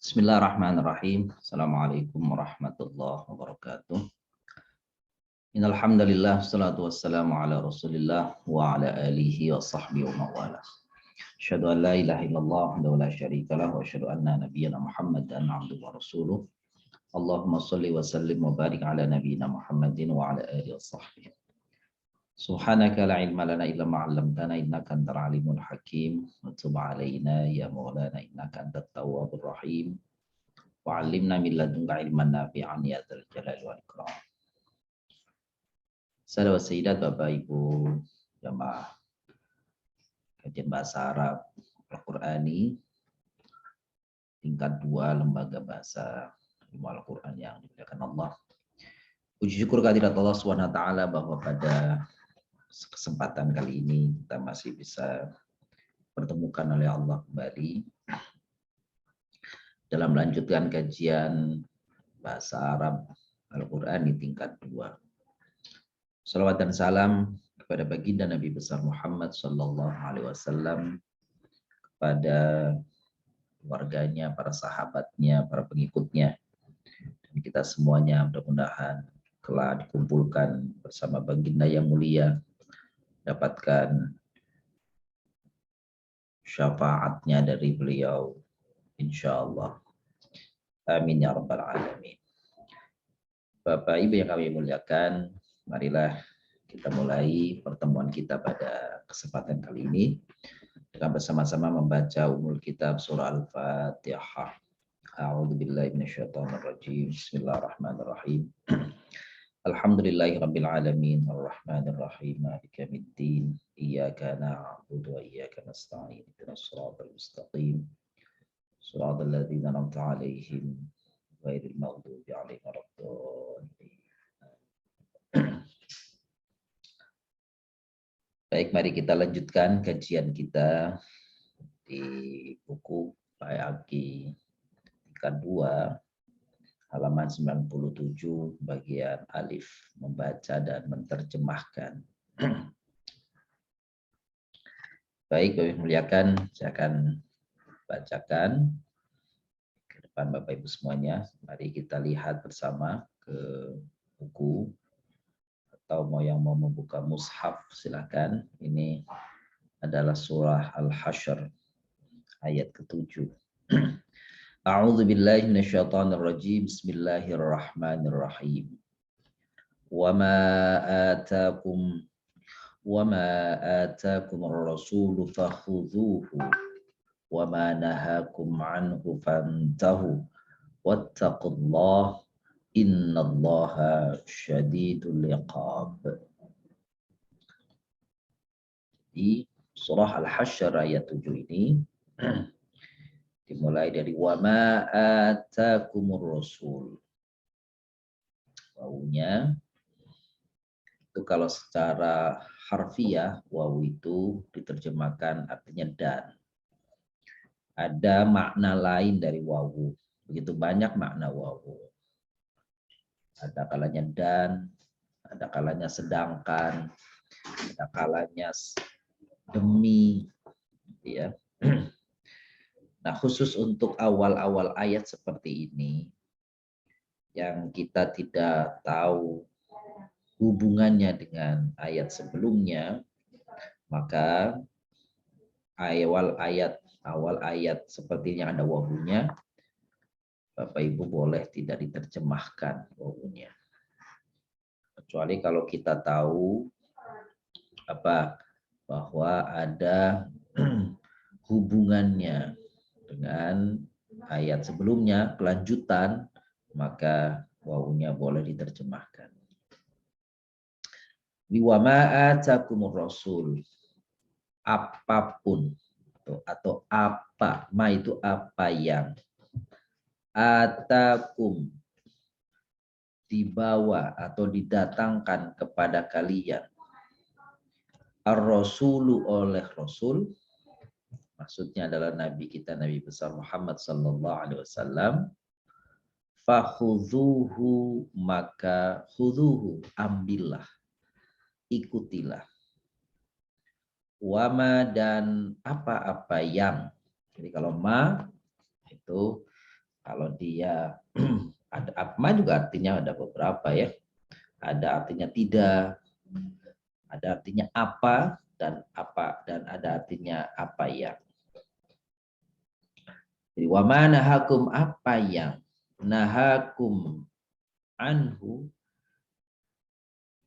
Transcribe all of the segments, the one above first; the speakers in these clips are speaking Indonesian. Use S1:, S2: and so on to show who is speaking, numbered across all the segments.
S1: Bismillahirrahmanirrahim. Assalamualaikum warahmatullahi wabarakatuh. Innal hamdalillah wassalatu wassalamu ala Rasulillah wa ala alihi wa sahbihi wa mawala. Asyhadu an la ilaha illallah wa la syarika lah wa asyhadu anna nabiyyana Muhammadan abduhu wa rasuluh. Allahumma shalli wa sallim wa barik ala nabiyyina Muhammadin wa ala alihi wa sahbihi. Subhanaka la ilma lana illa ma 'allamtana innaka antal alimul hakim. Wa tub 'alaina ya maulana innaka antat tawwabur rahim. Wa'allimna min ladunka ilman nafi'an ya dzal jalali wal ikram. Saudara sayyidat, Bapak Ibu jamaah kajian bahasa Arab Al-Qur'ani tingkat 2 Lembaga Bahasa Ilmu Al-Qur'an yang dimuliakan Allah. Puji syukur kehadirat Allah Subhanahu wa taala bahwa pada kesempatan kali ini kita masih bisa pertemukan oleh Allah kembali dalam melanjutkan kajian bahasa Arab Al-Quran di tingkat 2. Salawat dan salam kepada baginda Nabi besar Muhammad Sallallahu Alaihi Wasallam, kepada keluarganya, para sahabatnya, para pengikutnya, dan kita semuanya mudah-mudahan telah dikumpulkan bersama baginda yang mulia, dapatkan syafaatnya dari beliau, insya Allah. Amin ya rabbal alamin. Bapak Ibu yang kami muliakan, marilah kita mulai pertemuan kita pada kesempatan kali ini dengan bersama-sama membaca Ummul Kitab surah Al-Fatihah. A'udzu billahi minasyaitonir rajim. Bismillahirrahmanirrahim. Alhamdulillahirabbil alamin arrahmanir rahim maliki yaumiddin iyyaka na'budu wa iyyaka nasta'in ihdinas siratal mustaqim siratal ladzina an'amta 'alaihim ghairil maghdubi 'alaihim waladdallin. Baik, mari kita lanjutkan kajian kita di buku Bayaki tingkat 2 halaman 97 bagian alif, membaca dan menerjemahkan. Baik, Bapak muliakan, saya akan bacakan ke depan Bapak Ibu semuanya. Mari kita lihat bersama ke buku, atau yang mau membuka mushaf silakan. Ini adalah surah Al-Hasyr ayat ke-7. A'udzu billahi minasyaitonir rajim. Bismillahirrahmanirrahim. Wa ma atakumur rasulu fakhudhuhu wa ma nahakum anhu fantahu wattaqullaha innallaha syadidul iqab. Di surah Al-Hasyr ayat 7 ini dimulai dari wa ma atakumur rasul. Wawunya itu kalau secara harfiah wawu itu diterjemahkan artinya dan. Ada makna lain dari wawu. Begitu banyak makna wawu. Ada kalanya dan, ada kalanya sedangkan, ada kalanya demi, ya. Nah, khusus untuk awal-awal ayat seperti ini, yang kita tidak tahu hubungannya dengan ayat sebelumnya, maka awal ayat seperti yang ada wawunya, Bapak Ibu boleh tidak diterjemahkan wawunya. Kecuali kalau kita tahu bahwa ada hubungannya dengan ayat sebelumnya, kelanjutan, maka wawunya boleh diterjemahkan. Wa ma atakumur rasul, apapun atau apa, ma itu apa yang, atakum dibawa atau didatangkan kepada kalian, ar-rasulu oleh rasul, maksudnya adalah Nabi kita, Nabi besar Muhammad Sallallahu Alaihi Wasallam. Fakhudhuhu, maka khudhuhu, ambillah, ikutilah. Wama, dan apa-apa yang. Jadi kalau ma itu Kalau dia ada apa juga artinya ada beberapa ya. Ada artinya tidak, ada artinya apa dan ada artinya apa ya. Jadi wa ma nahakum, apa yang nahakum anhu,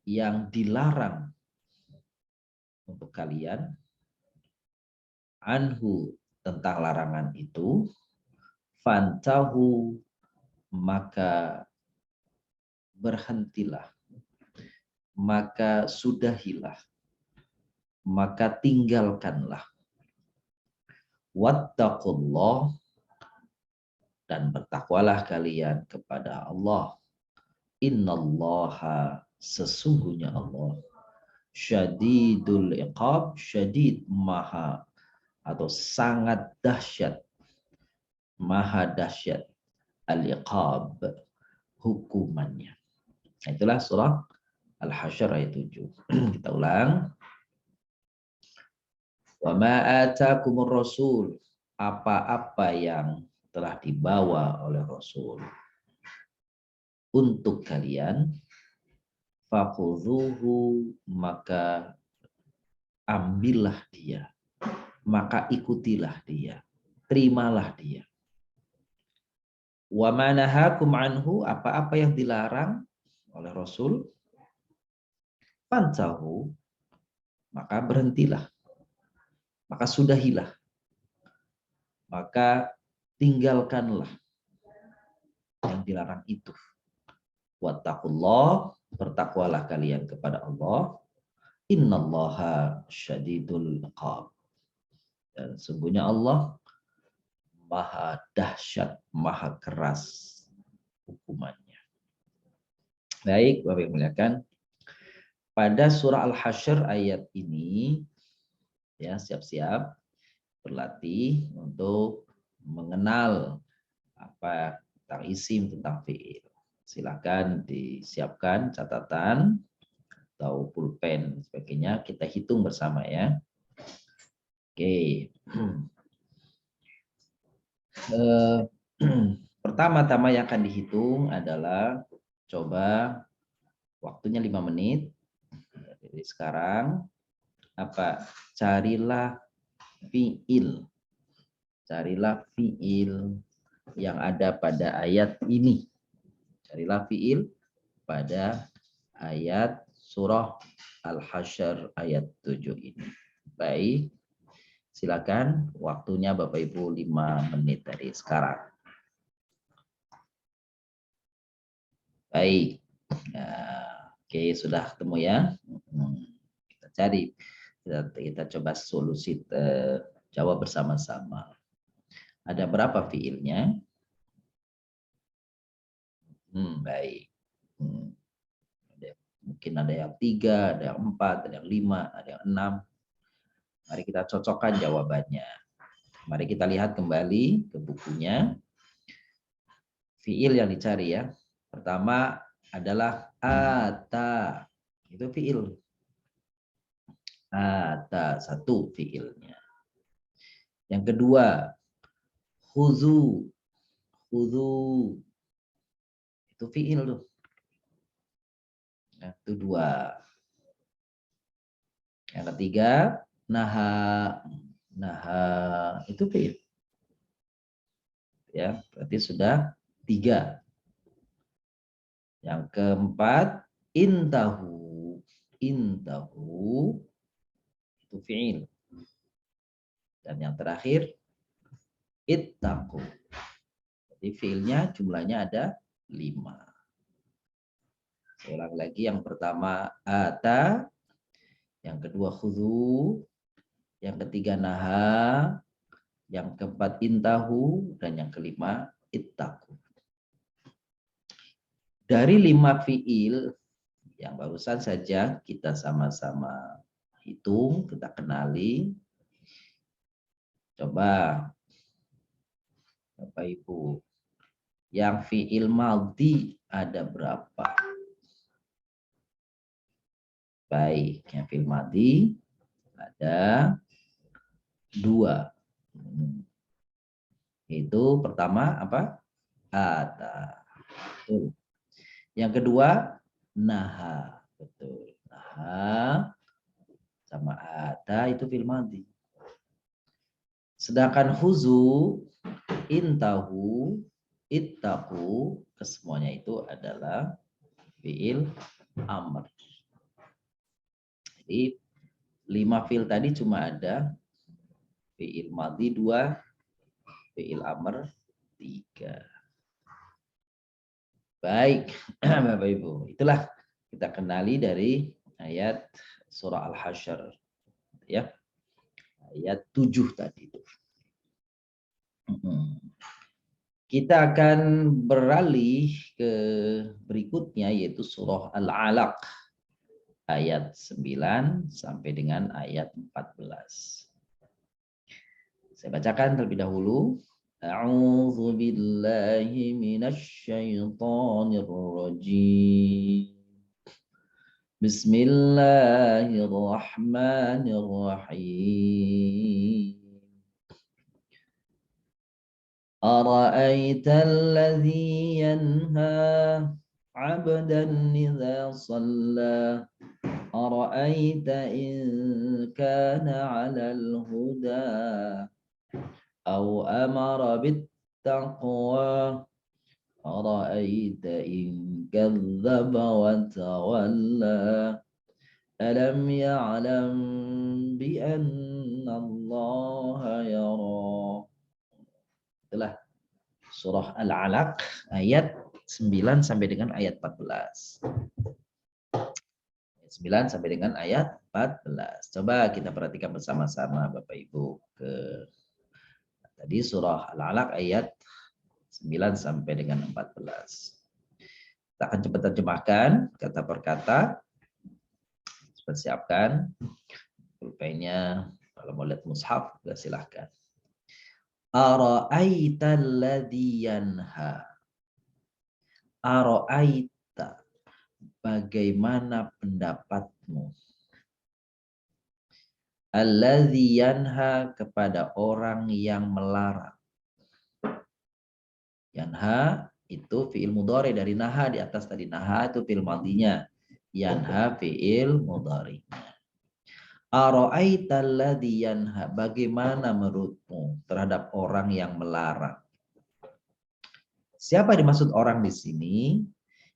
S1: yang dilarang untuk kalian, anhu tentang larangan itu, fantahu maka berhentilah, maka sudahilah, maka tinggalkanlah. Wattaqullah, dan bertakwalah kalian kepada Allah. Innallaha, sesungguhnya Allah, syadidul iqab, syadid maha atau sangat dahsyat, maha dahsyat al-iqab, hukumannya. Itulah surah Al-Hasyr ayat 7. Kita ulang. Wa ma atakumur rasul, apa-apa yang telah dibawa oleh Rasul untuk kalian, fakhudhuhu, maka ambillah dia, maka ikutilah dia, terimalah dia. Wa ma nahakum anhu, apa-apa yang dilarang oleh Rasul, fantahu, maka berhentilah, maka sudahilah, maka tinggalkanlah yang dilarang itu. Wattaqullah, bertakwalah kalian kepada Allah. Innallaha syadidul iqab, dan sungguhnya Allah maha dahsyat, maha keras hukumannya. Baik, Bapak yang muliakan, pada surah Al-Hasyr ayat ini ya, siap-siap berlatih untuk mengenal apa tentang isim, tentang fiil. Silakan disiapkan catatan atau pulpen sebagainya, kita hitung bersama ya. Oke. Pertama-tama yang akan dihitung adalah, coba waktunya 5 menit. Jadi sekarang apa? Carilah fiil. Carilah fiil yang ada pada ayat ini. Carilah fiil pada ayat surah Al-Hasyr ayat 7 ini. Baik, silakan waktunya Bapak Ibu 5 menit dari sekarang. Baik, nah, oke, sudah ketemu ya. Kita cari, kita coba solusi jawab bersama-sama. Ada berapa fiilnya? Baik. Mungkin ada yang 3, ada yang 4, ada yang 5, ada yang 6. Mari kita cocokkan jawabannya. Mari kita lihat kembali ke bukunya. Fiil yang dicari ya. Pertama adalah ata. Itu fiil. Ata, satu fiilnya. Yang kedua, khuzu. Khuzu. Itu fiil tuh. Nah, itu 2. Yang ketiga, naha. Naha, itu fiil. Ya, berarti sudah 3. Yang keempat, intahu. Intahu itu fiil. Dan yang terakhir, ittaqu. Jadi fiilnya jumlahnya ada 5. Saya ulang lagi, yang pertama ata, yang kedua khudhu, yang ketiga naha, yang keempat intahu, dan yang kelima ittaqu. Dari 5 fiil yang barusan saja kita sama-sama hitung, kita kenali. Coba Bapak Ibu, yang fiil madhi ada berapa? Baik, yang fiil madhi ada 2. Itu pertama apa? ata. Betul. Yang kedua, naha. Betul. Naha sama ata itu fil madhi. Sedangkan huzu, intahu, ittaqu, kesemuanya itu adalah fiil amr. Jadi 5 fiil tadi cuma ada fiil madhi 2, fiil amr 3. Baik, Bapak Ibu. Itulah kita kenali dari ayat surah Al-Hasyr, ya. Ayat 7 tadi itu. Kita akan beralih ke berikutnya yaitu surah Al-Alaq ayat 9 sampai dengan ayat 14. Saya bacakan terlebih dahulu. A'udzu billahi minasy syaithanir rajim. Bismillahirrahmanirrahim. أرأيت الذي ينهى عبدا إذا صلى أرأيت إن كان على الهدى أو أمر بالتقوى أرأيت إن كذب وتولى ألم يعلم بأن الله يرى. Itulah surah Al-Alaq ayat 9 sampai dengan ayat 14. 9 sampai dengan ayat 14. Coba kita perhatikan bersama-sama Bapak Ibu ke tadi surah Al-Alaq ayat 9 sampai dengan 14. Kita akan coba terjemahkan kata per kata. Persiapkan pulpennya, kalau mau lihat mushaf silahkan. Ara'aita alladhi yanha. Ara'aita, bagaimana pendapatmu? Alladhi yanha, kepada orang yang melarang. Yanha itu fi'il mudhari dari naha di atas tadi. Naha itu fi'il madhinya. Yanha fi'il mudhari'nya. Ara'aita alladhi yanha, bagaimana menurutmu terhadap orang yang melarang? Siapa dimaksud orang di sini?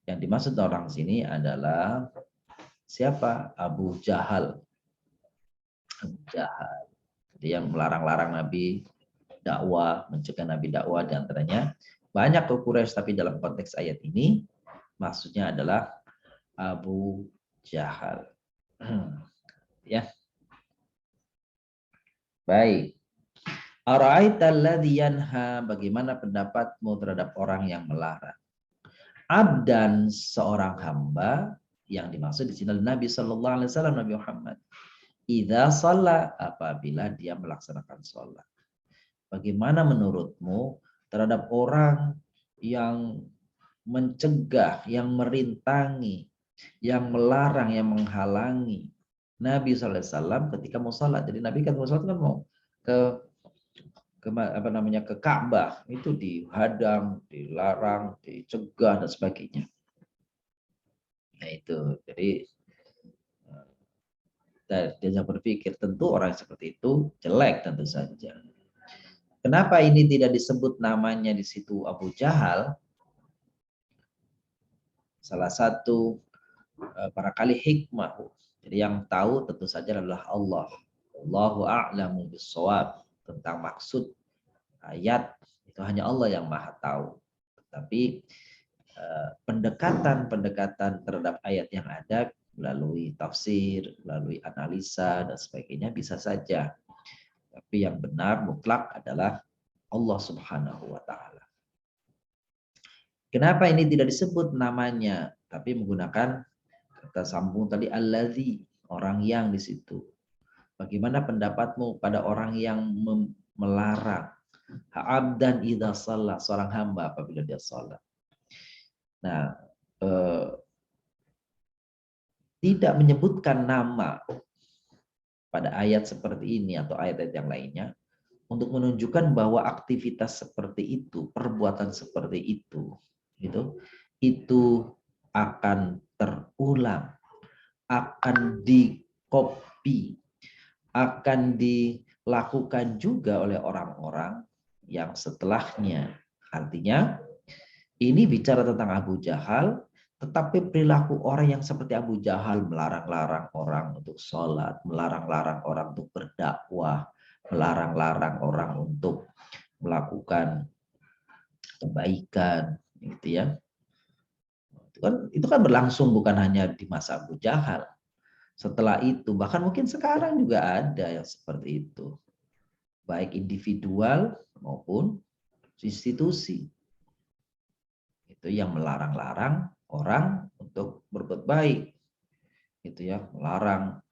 S1: Yang dimaksud orang di sini adalah siapa? Abu Jahal. Abu Jahal. Jadi yang melarang-larang Nabi dakwah, mencegah Nabi dakwah, di antaranya banyak ke Quraisy, tapi dalam konteks ayat ini maksudnya adalah Abu Jahal. Ya. Baik. Ara'aita alladhi yanha, bagaimana pendapatmu terhadap orang yang melarang? Abdan, seorang hamba, yang dimaksud di sini Nabi sallallahu alaihi wasallam, Nabi Muhammad. Idza shalla, apabila dia melaksanakan sholat. Bagaimana menurutmu terhadap orang yang mencegah, yang merintangi, yang melarang, yang menghalangi Nabi sallallahu alaihi wasallam ketika mau sholat? Jadi Nabi kan mau sholat kan mau ke Ka'bah, itu dihadang, dilarang, dicegah dan sebagainya. Nah itu, jadi dia berpikir tentu orang seperti itu jelek tentu saja. Kenapa ini tidak disebut namanya di situ Abu Jahal? Salah satu barangkali hikmah. Jadi yang tahu tentu saja adalah Allah. Allahu a'lamu bis-shawab. Tentang maksud ayat itu hanya Allah yang maha tahu. Tapi pendekatan terhadap ayat yang ada melalui tafsir, melalui analisa dan sebagainya bisa saja. Tapi yang benar mutlak adalah Allah Subhanahu wa taala. Kenapa ini tidak disebut namanya tapi menggunakan kata sambung tadi allazi, orang yang di situ. Bagaimana pendapatmu pada orang yang melarang? Abdan idza shalla, seorang hamba apabila dia salat. Nah, tidak menyebutkan nama pada ayat seperti ini atau ayat-ayat yang lainnya untuk menunjukkan bahwa aktivitas seperti itu, perbuatan seperti itu akan terulang, akan di-copy, akan dilakukan juga oleh orang-orang yang setelahnya. Artinya, ini bicara tentang Abu Jahal, tetapi perilaku orang yang seperti Abu Jahal melarang-larang orang untuk sholat, melarang-larang orang untuk berdakwah, melarang-larang orang untuk melakukan kebaikan, gitu ya. Itu kan berlangsung bukan hanya di masa Abu Jahal. Setelah itu, bahkan mungkin sekarang juga ada yang seperti itu. Baik individual maupun institusi. Itu yang melarang-larang orang untuk berbuat baik. Gitu ya, melarang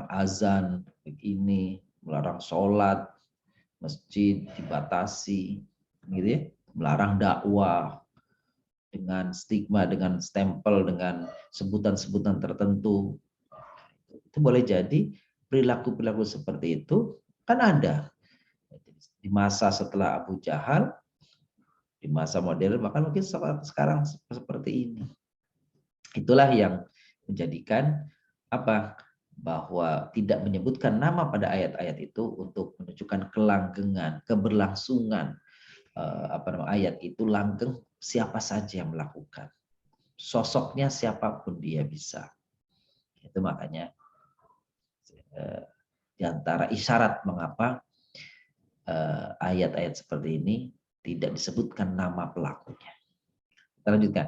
S1: azan begini, melarang sholat, masjid dibatasi, gitu ya, melarang dakwah dengan stigma, dengan stempel, dengan sebutan-sebutan tertentu. Itu boleh jadi perilaku-perilaku seperti itu kan ada di masa setelah Abu Jahal, di masa modern, bahkan mungkin sekarang seperti ini. Itulah yang menjadikan bahwa tidak menyebutkan nama pada ayat-ayat itu untuk menunjukkan kelanggengan, keberlangsungan ayat itu langgeng siapa saja yang melakukan. Sosoknya siapapun dia bisa. Itu makanya di antara isyarat mengapa ayat-ayat seperti ini tidak disebutkan nama pelakunya. Kita lanjutkan.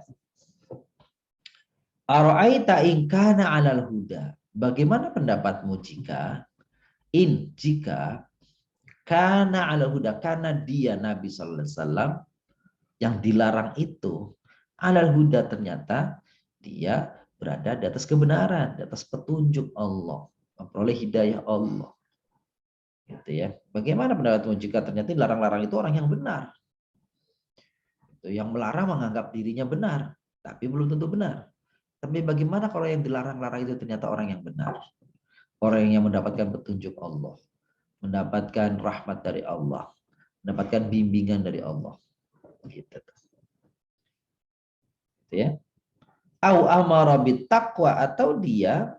S1: Ara'aita in kana 'alal huda. Bagaimana pendapatmu jika kana 'alal huda, karena dia Nabi sallallahu alaihi wasallam yang dilarang itu 'alal huda, ternyata dia berada di atas kebenaran, di atas petunjuk Allah, memperoleh hidayah Allah. Gitu ya. Bagaimana pendapatmu jika ternyata dilarang-larang itu orang yang benar? Yang melarang menganggap dirinya benar, tapi belum tentu benar. Tapi bagaimana kalau yang dilarang-larang itu ternyata orang yang benar? Orang yang mendapatkan petunjuk Allah, mendapatkan rahmat dari Allah, mendapatkan bimbingan dari Allah. Gitu. Ya. Au amara bittaqwa, atau dia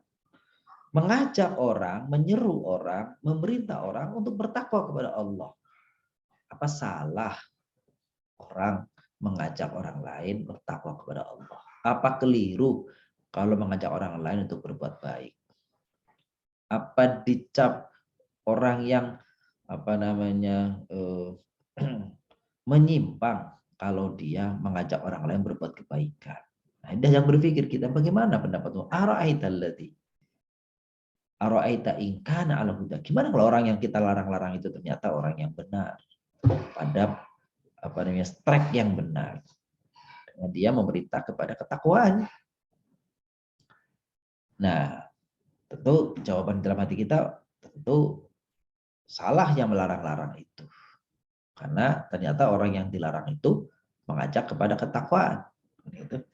S1: mengajak orang, menyeru orang, memerintah orang untuk bertakwa kepada Allah. Apa salah orang mengajak orang lain bertakwa kepada Allah? Apa keliru kalau mengajak orang lain untuk berbuat baik? Apa dicap orang yang menyimpang kalau dia mengajak orang lain berbuat kebaikan? Nah, yang berpikir kita, bagaimana pendapatmu? Ara'aita in kana 'ala huda. Gimana kalau orang yang kita larang-larang itu ternyata orang yang benar, pada track yang benar. Dia memerintah kepada ketakwaan. Nah, tentu jawaban dalam hati kita tentu salah yang melarang-larang itu. Karena ternyata orang yang dilarang itu mengajak kepada ketakwaan. Gitu.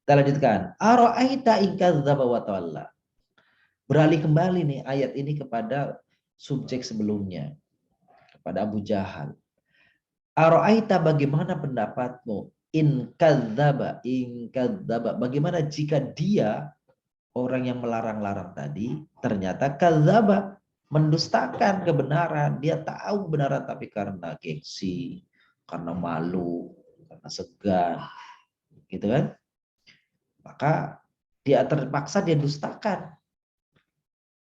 S1: Kita lanjutkan. Ara'aita in kadzdzaba wa tawalla. Beralih kembali nih ayat ini kepada subjek sebelumnya, kepada Abu Jahal. Ara'aita, bagaimana pendapatmu? In kadzdzaba, bagaimana jika dia, orang yang melarang-larang tadi, ternyata kadzdzaba, mendustakan kebenaran. Dia tahu kebenaran tapi karena gengsi, karena malu, karena segan, gitu kan? Maka dia terpaksa dia dustakan.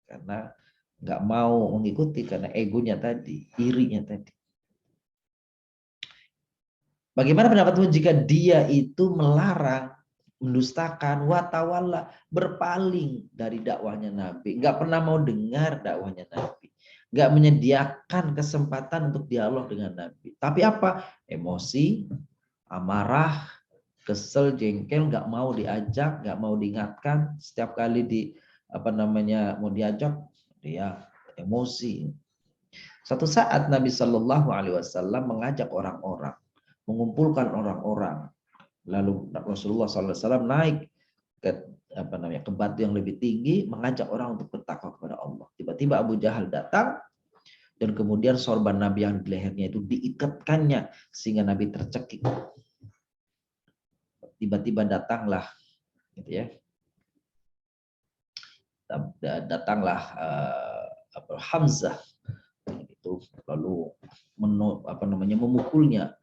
S1: Karena nggak mau mengikuti, karena egonya tadi, irinya tadi. Bagaimana pendapatmu jika dia itu melarang, mendustakan, watawalla, berpaling dari dakwahnya Nabi, nggak pernah mau dengar dakwahnya Nabi, nggak menyediakan kesempatan untuk dialog dengan Nabi, tapi apa? Emosi, amarah, kesel, jengkel, nggak mau diajak, nggak mau diingatkan, setiap kali mau diajak dia emosi. Suatu saat Nabi Shallallahu Alaihi Wasallam mengajak orang-orang, mengumpulkan orang-orang, lalu Rasulullah SAW naik ke ke batu yang lebih tinggi, mengajak orang untuk bertakwa kepada Allah. Tiba-tiba Abu Jahal datang, Dan kemudian sorban Nabi yang di lehernya itu diikatkannya sehingga Nabi tercekik. Tiba-tiba datanglah, gitu ya, datanglah Hamzah itu, lalu memukulnya,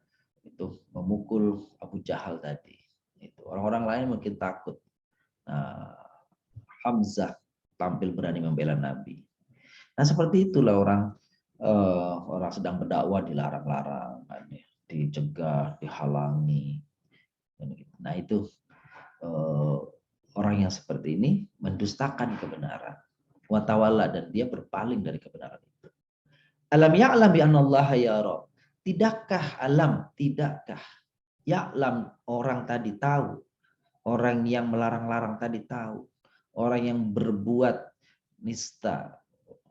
S1: itu memukul Abu Jahal tadi. Itu orang-orang lain mungkin takut. Nah, Hamzah tampil berani membela Nabi. Nah, seperti itulah orang sedang berdakwah dilarang-larang, dicegah, dihalangi. Nah, itu orang yang seperti ini mendustakan kebenaran. Watawalla, dan dia berpaling dari kebenaran itu. Alam ya'lam bi annallaha yara. Tidakkah ya'lam, orang tadi tahu, orang yang melarang-larang tadi tahu, orang yang berbuat nista,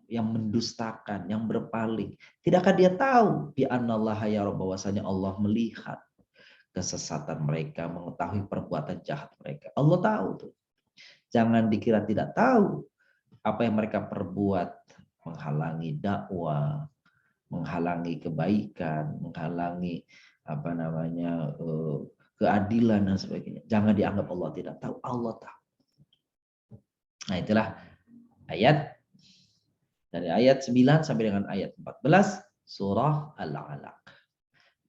S1: yang mendustakan, yang berpaling, tidakkah dia tahu bi annallaha yara, bahwasanya Allah melihat kesesatan mereka, mengetahui perbuatan jahat mereka. Allah tahu tuh. Jangan dikira tidak tahu apa yang mereka perbuat, menghalangi dakwah, menghalangi kebaikan, menghalangi keadilan dan sebagainya. Jangan dianggap Allah tidak tahu, Allah tahu. Nah, itulah ayat dari ayat 9 sampai dengan ayat 14 surah Al-Alaq.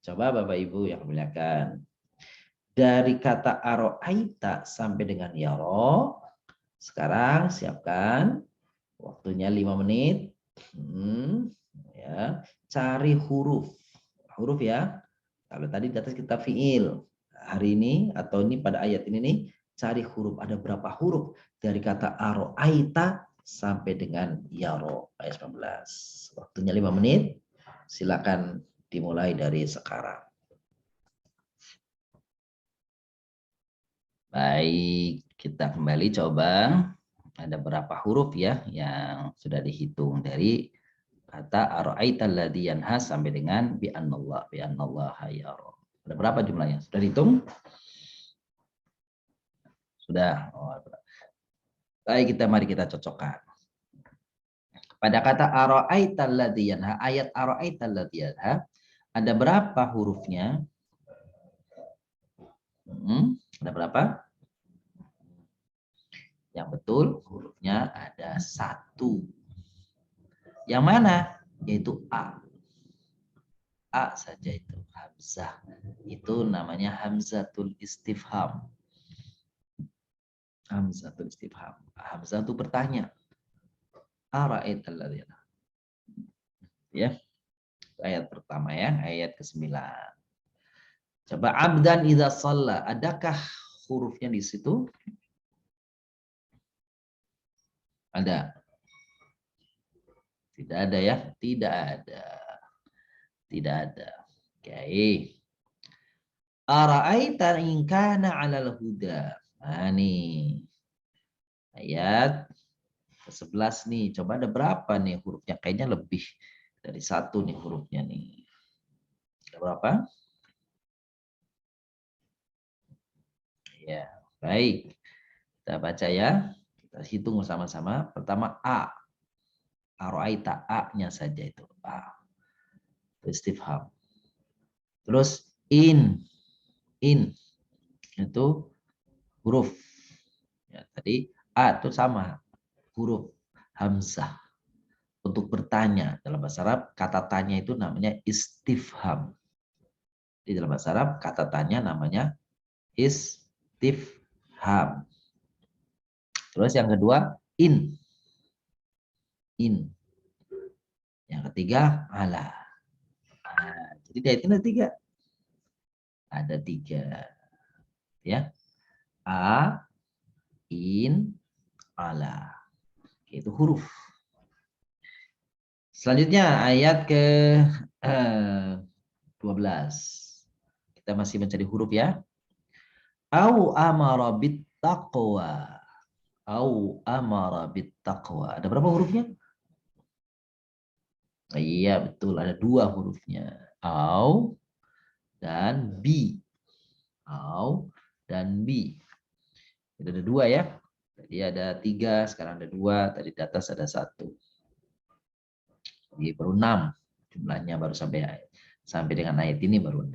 S1: Coba Bapak Ibu yang muliakan. Dari kata aro'aita sampai dengan yaro. Sekarang siapkan waktunya 5 menit. Ya, cari huruf ya. Kalau tadi di atas kita fiil, hari ini atau ini pada ayat ini nih, cari huruf. Ada berapa huruf dari kata aro'aita sampai dengan yaro, ayat 19. Waktunya 5 menit. Silakan dimulai dari sekarang. Baik, kita kembali coba. Ada berapa huruf ya yang sudah dihitung dari kata ara'aital ladzi yanha sampai dengan bi annallaha yara. Ada berapa jumlahnya? Sudah dihitung? Sudah. Oh, baik, mari kita cocokkan. Pada kata ara'aital ladzi yanha, ayat ara'aital ladzi yanha, ada berapa hurufnya? Ada berapa? Yang betul hurufnya ada 1. Yang mana? Yaitu A. A saja itu. Hamzah. Itu namanya hamzatul istifham. Hamzatul istifham. Hamzah itu bertanya. Ara'aital ladzi. Ya. Ayat pertama ya, ayat ke-9. Coba abdan idza shalla, adakah hurufnya di situ? Ada? Tidak ada ya? Tidak ada. Tidak ada. Oke. Ara'aita in kana 'alal huda. Nah, nih. Ayat ke-11 nih. Coba ada berapa nih hurufnya? Kayaknya lebih dari 1 nih hurufnya nih. Ada berapa? Ya, baik. Kita baca ya. Kita hitung sama-sama. Pertama A. Ara'aita, A-nya saja itu. A. Istifham. Terus in. Itu huruf. Ya, tadi A itu sama. Huruf hamzah. Untuk bertanya. Dalam bahasa Arab, kata tanya itu namanya istifham. Di dalam bahasa Arab, kata tanya namanya istifham. Terus yang kedua, in. Yang ketiga, ala. Nah, jadi dari itu ada 3. Ada 3. Ya. A, in, ala. Itu huruf. Selanjutnya ayat ke 12. Kita masih mencari huruf ya. Au amara bit taqwa. Au amara bit taqwa. Ada berapa hurufnya? Iya, betul. Ada 2 hurufnya. Au dan bi. Au dan bi. Itu ada 2 ya. Tadi ada 3, sekarang ada 2. Tadi di atas ada 1. Jadi baru 6 jumlahnya, baru sampai dengan ayat ini baru 6.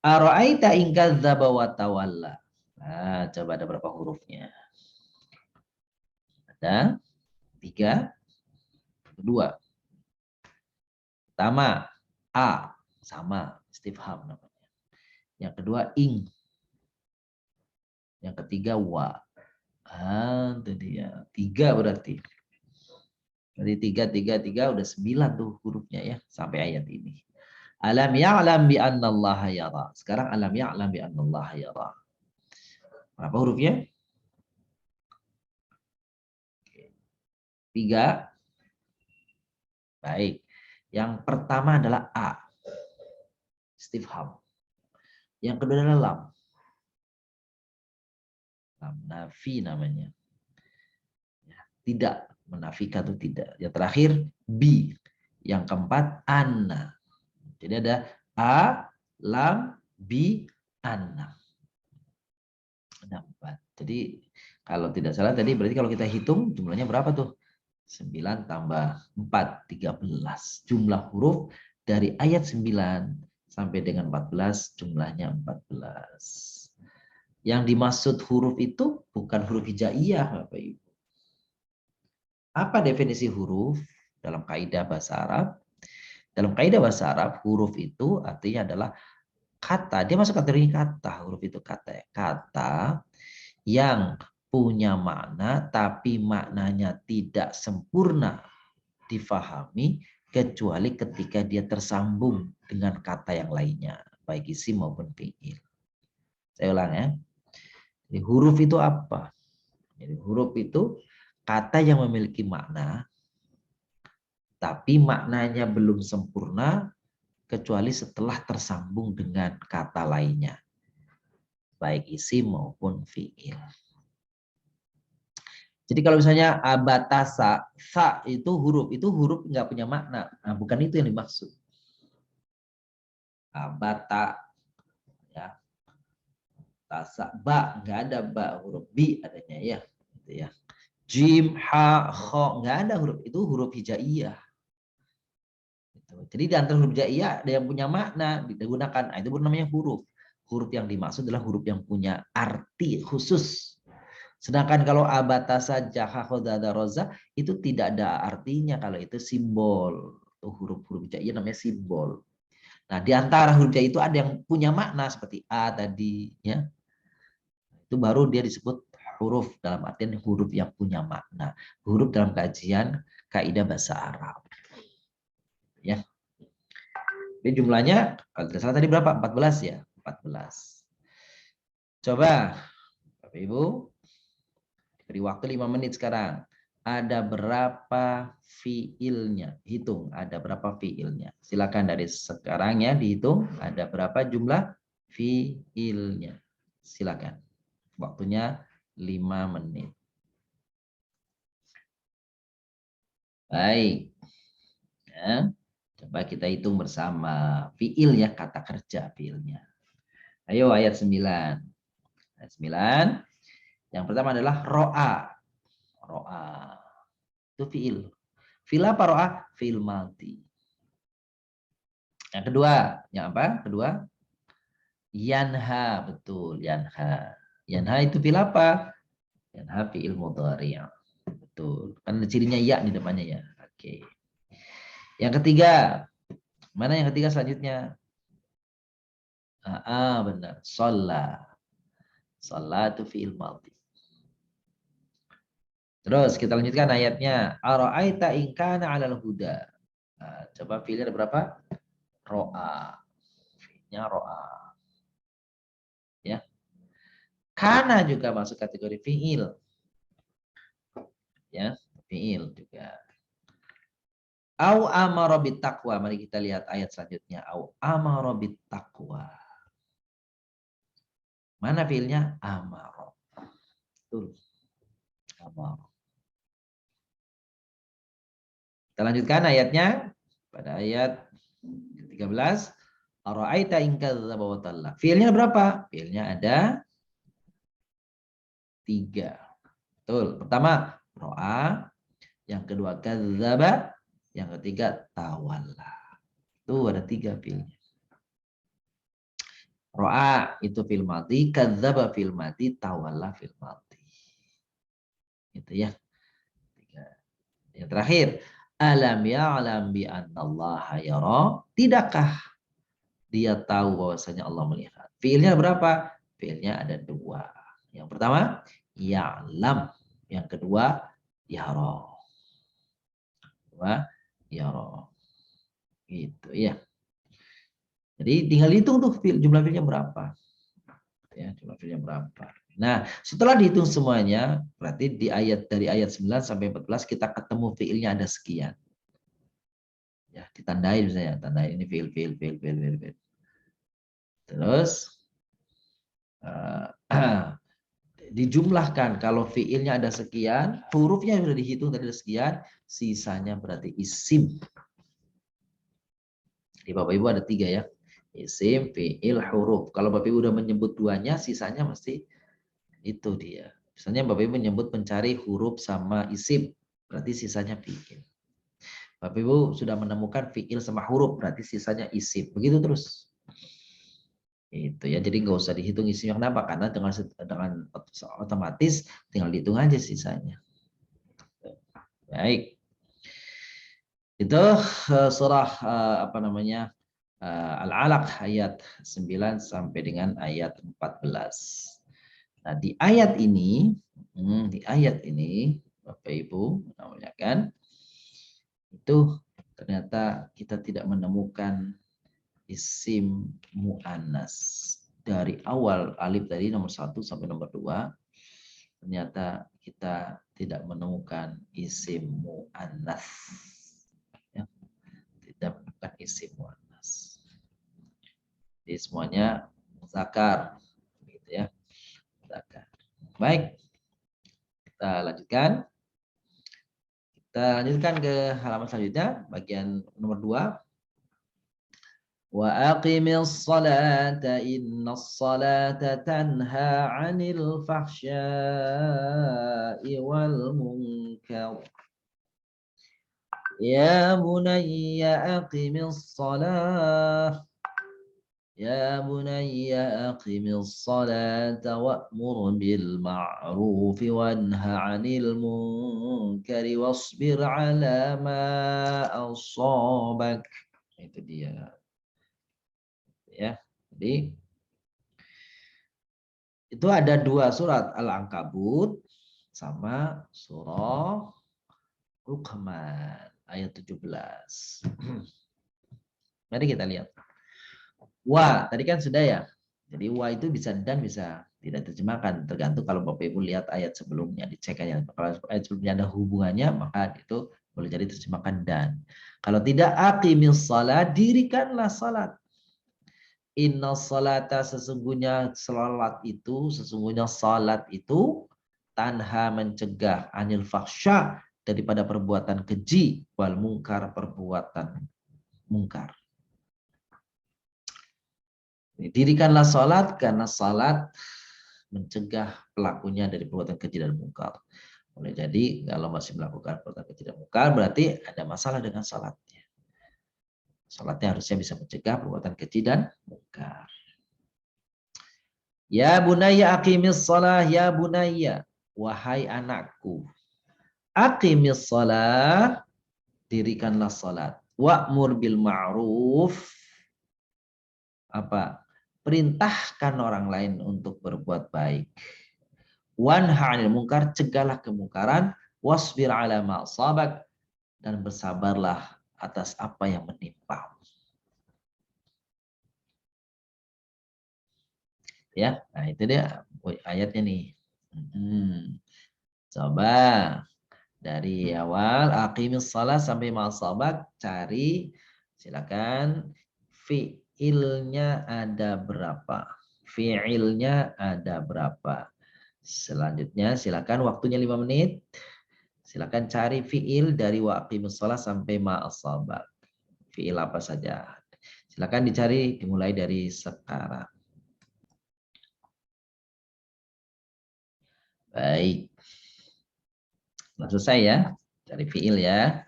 S1: Ara'aita in kadzdzaba wa tawalla. Nah, coba ada berapa hurufnya? Ada 3, 2. Pertama, A, sama, istifham namanya. Yang kedua, ing. Yang ketiga, wa. Itu dia. 3 berarti. Jadi 3 udah 9 tuh hurufnya ya sampai ayat ini. Alam ya'lam bi annallaha yara. Sekarang alam ya'lam bi annallaha yara. Berapa hurufnya? 3. Baik. Yang pertama adalah A. Istifham. Yang kedua adalah lam. Lam nafi namanya. Tidak, menafikan itu tidak. Yang terakhir B. Yang keempat anna. Jadi ada A, lam, B, anna. Ada 4. Jadi kalau tidak salah tadi berarti kalau kita hitung jumlahnya berapa tuh? 9 tambah 4, 13. Jumlah huruf dari ayat 9 sampai dengan 14 jumlahnya 14. Yang dimaksud huruf itu bukan huruf hijaiyah, Bapak Ibu. Apa definisi huruf dalam kaidah bahasa Arab? Dalam kaidah bahasa Arab, huruf itu artinya adalah kata. Dia masuk kategori kata. Huruf itu kata. Kata yang punya makna tapi maknanya tidak sempurna difahami kecuali ketika dia tersambung dengan kata yang lainnya, baik isim maupun fiil. Saya ulang ya. Jadi huruf itu apa? Jadi huruf itu kata yang memiliki makna tapi maknanya belum sempurna kecuali setelah tersambung dengan kata lainnya, baik isim maupun fiil. Jadi kalau misalnya abatasa, sa itu huruf nggak punya makna. Nah, bukan itu yang dimaksud. Abata, ya, tasa, ba nggak ada ba, huruf bi adanya ya, gitu ya. Jim, ha, kho nggak ada huruf itu, huruf hijaiyah. Gitu. Jadi di antara huruf hijaiyah ada yang punya makna digunakan. Nah, itu namanya huruf. Huruf yang dimaksud adalah huruf yang punya arti khusus. Sedangkan kalau abata saja hakhodada roza itu tidak ada artinya, kalau itu simbol. Itu huruf-huruf hijaiyah namanya simbol. Nah, di antara huruf hijaiyah itu ada yang punya makna seperti a tadi ya. Itu baru dia disebut huruf dalam artian huruf yang punya makna. Huruf dalam kajian kaidah bahasa Arab. Ya. Jadi jumlahnya kalau tidak salah tadi berapa? 14 ya? 14. Coba Bapak Ibu beri waktu 5 menit sekarang. Ada berapa fiilnya? Hitung ada berapa fiilnya. Silakan dari sekarang ya dihitung ada berapa jumlah fiilnya. Silakan. Waktunya 5 menit. Baik. Ya. Coba kita hitung bersama. Fiil ya, kata kerja fiilnya. Ayo ayat 9. Ayat 9. Yang pertama adalah ro'a. Ro'a. Itu fiil. Fiil apa ro'a? Fiil malti. Yang kedua, yang apa? Kedua, yanha, betul, yanha. Yanha itu fiil apa? Yanha fiil mudhari'. Betul. Kan cirinya ya di depannya ya. Oke. Yang ketiga, mana yang ketiga selanjutnya? Benar. Sholat. Sholat itu fiil malti. Terus kita lanjutkan ayatnya. Ara'aita in kana 'alal huda. Nah, coba fiilnya ada berapa? Ro'a. Fiilnya ro'a. Ya. Kana juga masuk kategori fiil. Ya, fiil juga. Au amara bittaqwa. Mari kita lihat ayat selanjutnya. Au amara bittaqwa. Mana fiilnya? Amara. Betul. Amara. Kita lanjutkan ayatnya pada ayat 13. Ara'aita in kadzdzaba wa talla. Fiilnya berapa? Fiilnya ada 3. Betul. Pertama, ro'a. Yang kedua, kadzdzaba. yang ketiga tawalla. Tuh ada 3 fiilnya. Ro'a itu fil madhi, kadzdzaba fil madhi, tawalla fil madhi. Itu ya. Yang terakhir, alam ya'lam bi annallaha yara? Tidakkah dia tahu bahwasanya Allah melihat? Fiilnya berapa? Fiilnya ada 2. Yang pertama, ya'lam. Yang kedua, yara. Kedua, yara. Gitu ya. Jadi tinggal hitung tuh jumlah fiilnya berapa. Ya, jumlah fiilnya berapa. Nah, setelah dihitung semuanya, berarti dari ayat 9 sampai 14 kita ketemu fiilnya ada sekian. Ya, ditandai misalnya, tandai ini fiil. Terus dijumlahkan kalau fiilnya ada sekian, hurufnya sudah dihitung tadi ada sekian, sisanya berarti isim. Di Bapak Ibu ada 3 ya. Isim, fiil, huruf. Kalau Bapak Ibu udah menyebut 2-nya, sisanya mesti itu dia. Misalnya Bapak Ibu menyebut mencari huruf sama isim, berarti sisanya fiil. Bapak Ibu sudah menemukan fiil sama huruf, berarti sisanya isim. Begitu terus. Itu ya, jadi nggak usah dihitung isinya kenapa? Karena dengan otomatis tinggal dihitung aja sisanya. Baik. Itu surah apa namanya? Al-Alaq ayat 9 sampai dengan ayat 14. Nah, di ayat ini Bapak Ibu namanya kan itu ternyata kita tidak menemukan isim mu'annas. Dari awal alif tadi nomor 1 sampai nomor 2 ternyata kita tidak menemukan isim mu'annas. Ya, tidak menemukan isim mu'annas. Jadi semuanya zakar gitu ya. Zakar. Baik. Kita lanjutkan. Kita lanjutkan ke halaman selanjutnya bagian nomor 2. وأقم الصلاة إن الصلاة تنهى عن الفحشاء والمنكر يا بني أقم الصلاة يا بني أقم الصلاة وأمر بالمعروف وانه عن المنكر واصبر على ما أصابك. Itu dia. Ya, jadi itu ada 2 surat Al-Ankabut sama surah Luqman ayat 17. Mari kita lihat. Wa, tadi kan sudah ya. Jadi wa itu bisa dan bisa tidak terjemahkan. Tergantung kalau Bapak Ibu lihat ayat sebelumnya, dicek aja. Kalau ayat sebelumnya ada hubungannya, maka itu boleh jadi terjemahkan dan. Kalau tidak, aqimis salat, dirikanlah salat. Inna salata sesungguhnya salat itu tanha mencegah anil faksha daripada perbuatan keji wal mungkar perbuatan mungkar. Dirikanlah salat karena salat mencegah pelakunya dari perbuatan keji dan mungkar. Boleh jadi kalau masih melakukan perbuatan keji dan mungkar berarti ada masalah dengan salatnya. Salatnya harusnya bisa mencegah perbuatan keji dan mungkar. Ya bunayya aqimis shalah ya bunayya, wahai anakku. Aqimis shalah, dirikanlah salat. Wa'mur bil ma'ruf, apa? Perintahkan orang lain untuk berbuat baik. Wanha 'anil munkar, cegahlah kemungkaran. Wasbir 'ala ma asabak, dan bersabarlah atas apa yang menimpa. Ya, nah itu dia ayatnya nih. Coba dari awal aqimis shalah sampai ma'asabak cari silakan fiilnya ada berapa? Fiilnya ada berapa? Selanjutnya silakan waktunya 5 menit. Silakan cari fiil dari wa aqimis shalah sampai ma'asabak. Fiil apa saja? Silakan dicari dimulai dari sekarang. Baik. Sudah selesai ya. Cari fiil ya.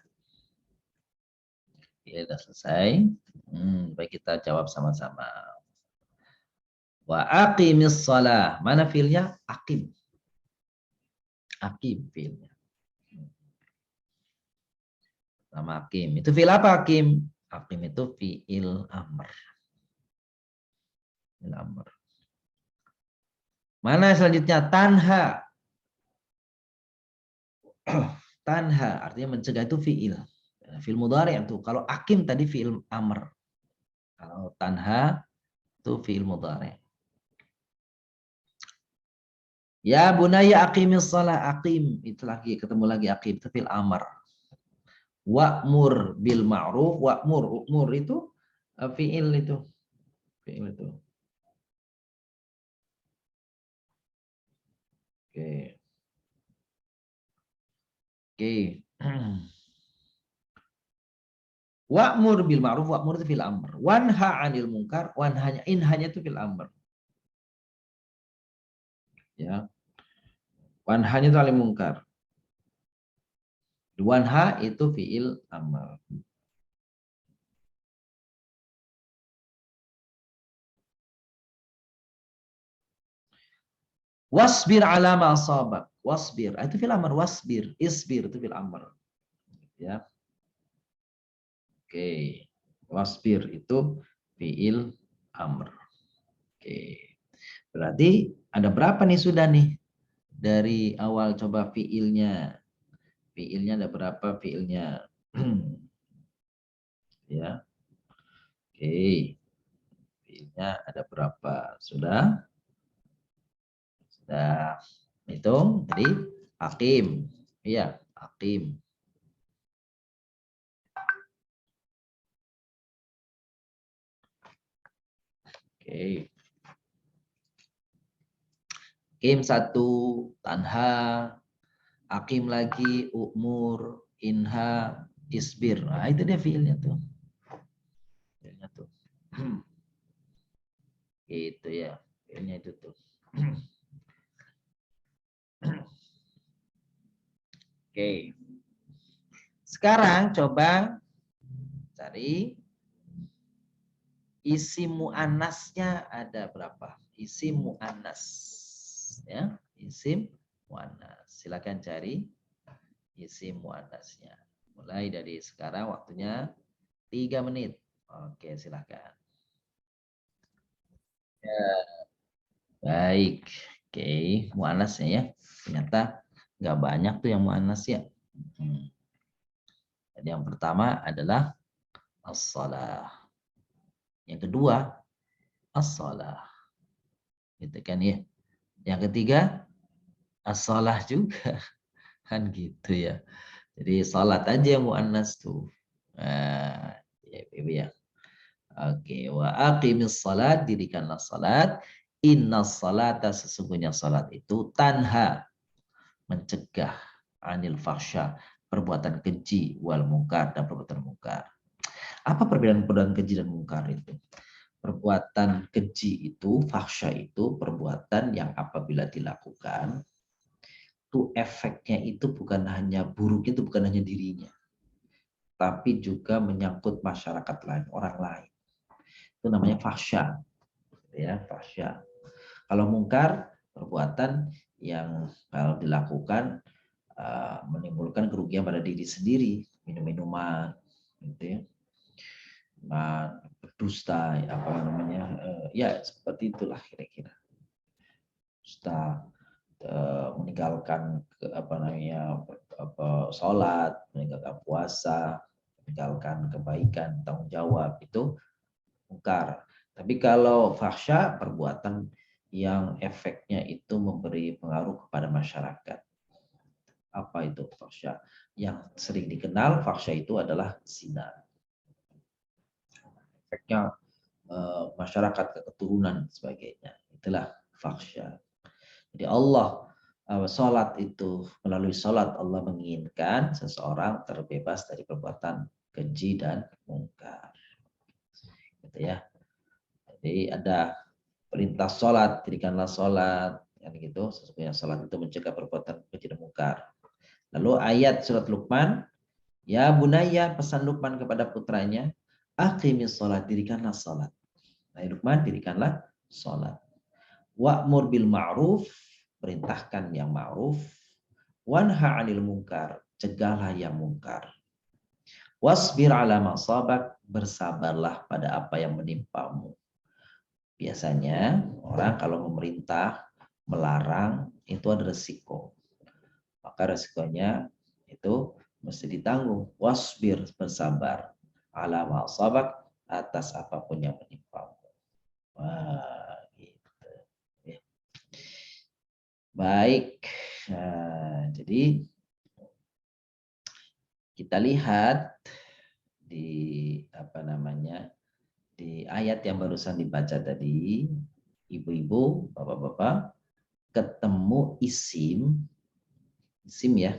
S1: Ya, sudah selesai. Baik, kita jawab sama-sama. Wa aqimis shalah. Mana fiilnya? Aqim. Aqim fiilnya. Nama aqim. Itu fiil apa aqim? Aqim itu fiil amr. Fiil amr. Mana selanjutnya? Tanha. Tanha artinya mencegah, itu fiil. Fiil mudhari itu. Kalau aqim tadi fiil amr. Kalau tanha itu fiil mudhari. Ya bunaya aqimis shalah. Aqim itu lagi ketemu lagi aqim itu fiil amr. Wa'mur bil ma'ruf. Wa'mur itu fiil itu. Fiil itu. Oke. Oke. Wa'mur bil ma'ruf, wa'mur itu fil amr. Wanha 'anil munkar, wanhanya inhanya itu fil amr. Ya. Wanhanya itu 'anil munkar. Wanha itu fiil amr. Wasbir 'ala ma asabak. Wasbir, itu fil amr. Wasbir, isbir itu fil amr. Ya. Oke. Wasbir itu fiil amr. Oke. Berarti ada berapa nih sudah nih? Dari awal coba fiilnya. Fiilnya ada berapa fiilnya? Ya. Oke. Fiilnya ada berapa? Sudah? Sudah hitung. Jadi hakim. Iya, hakim. Oke. Hakim satu, tanha, hakim lagi, umur, inha, isbir. Nah, itu dia fiilnya tuh. Fiilnya tuh. Gitu ya. Fiilnya itu tuh. Oke. Sekarang coba cari isi muannasnya ada berapa? Isim muannas. Ya, isim muannas. Silakan cari isim muannasnya. Mulai dari sekarang waktunya 3 menit. Oke, silakan. Ya, baik. Oke, muannasnya ya. Ternyata nggak banyak tuh yang muannas ya. Jadi yang pertama adalah as-shalah. Yang kedua, as-shalah. Gitu kan ya. Yang ketiga, as-shalah juga. Kan gitu ya. Jadi salat aja yang muannas tuh. Nah, ya. Oke, wa aqimis salat, dirikanlah salat. Innas salata, sesungguhnya salat itu tanha, mencegah, anil fahsya, perbuatan keji, wal mungkar, dan perbuatan mungkar. Apa perbedaan perbuatan keji dan mungkar itu? Perbuatan keji itu, fahsya itu perbuatan yang apabila dilakukan itu efeknya itu bukan hanya buruk, itu bukan hanya dirinya, tapi juga menyangkut masyarakat lain, orang lain. Itu namanya fahsya, ya fahsya. Kalau mungkar, perbuatan yang kalau dilakukan menimbulkan kerugian pada diri sendiri, minum-minuman, gitu ya, berdusta, apa namanya, ya seperti itulah kira-kira. Dusta, meninggalkan apa namanya, sholat, meninggalkan puasa, meninggalkan kebaikan, tanggung jawab, itu mungkar. Tapi kalau fahsya, perbuatan yang efeknya itu memberi pengaruh kepada masyarakat. Apa itu fahsya? Yang sering dikenal fahsya itu adalah zina. Efeknya masyarakat, keturunan, sebagainya. Itulah fahsya. Jadi Allah, sholat itu, melalui sholat Allah menginginkan seseorang terbebas dari perbuatan keji dan mungkar. Gitu ya. Jadi ada perintah sholat, dirikanlah sholat, kan gitu. Sesungguhnya sholat itu mencegah perbuatan keji dan mungkar. Lalu ayat surat Luqman Ya bunaya, pesan Luqman kepada putranya, aqimis sholat, dirikanlah sholat. Nah, Luqman, dirikanlah sholat. Wa'mur bil ma'ruf, perintahkan yang ma'ruf. Wanha 'anil munkar, cegahlah yang mungkar. Wasbir 'ala ma sabak, bersabarlah pada apa yang menimpamu. Biasanya orang kalau memerintah, melarang, itu ada resiko. Maka resikonya itu mesti ditanggung. Wasbir, bersabar. 'Ala ma sabak, atas apapun yang menimpamu. Wah, gitu. Ya. Baik. Nah, jadi kita lihat di apa namanya, di ayat yang barusan dibaca tadi, ibu-ibu, bapak-bapak, ketemu isim ya,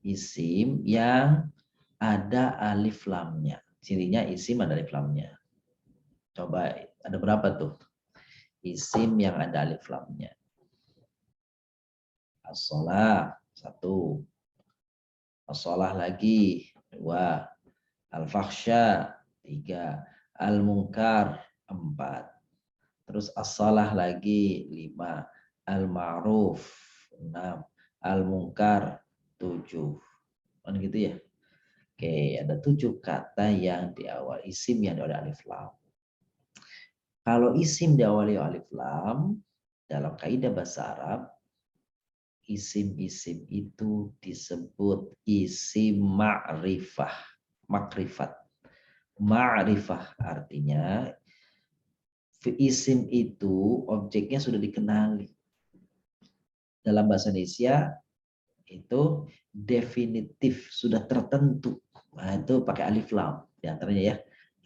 S1: isim yang ada alif lamnya. Cirinya isim ada alif lamnya. Coba ada berapa tuh isim yang ada alif lamnya? As-shalah, 1. As-shalah lagi, 2. Al-fakhsya, 3. Al-munkar, 4. Terus as-shalah lagi, 5. Al-ma'ruf, 6. Al-munkar, 7. Kan gitu ya? Oke, ada 7 kata yang diawali isim yang diawali alif lam. Kalau isim diawali alif lam, dalam kaidah bahasa Arab, isim-isim itu disebut isim ma'rifah. Makrifat. Ma'rifah artinya isim itu objeknya sudah dikenali. Dalam bahasa Indonesia itu definitif, sudah tertentu. Nah, itu pakai alif lam. Di antaranya ya,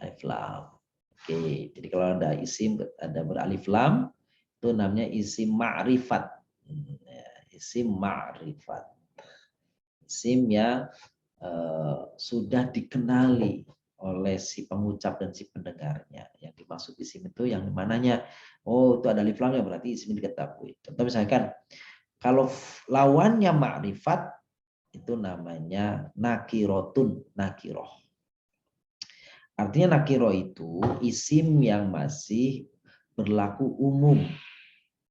S1: alif lam. Oke, jadi kalau ada isim ada beralif lam, itu namanya isim ma'rifat. Isim ma'rifat. Isim yang sudah dikenali oleh si pengucap dan si pendengarnya. Yang dimaksud isim itu yang mananya, oh itu ada alif lamnya berarti isim diketahui. Contoh misalkan kalau lawannya ma'rifat itu namanya nakirotun, nakiroh. Artinya nakiroh itu isim yang masih berlaku umum,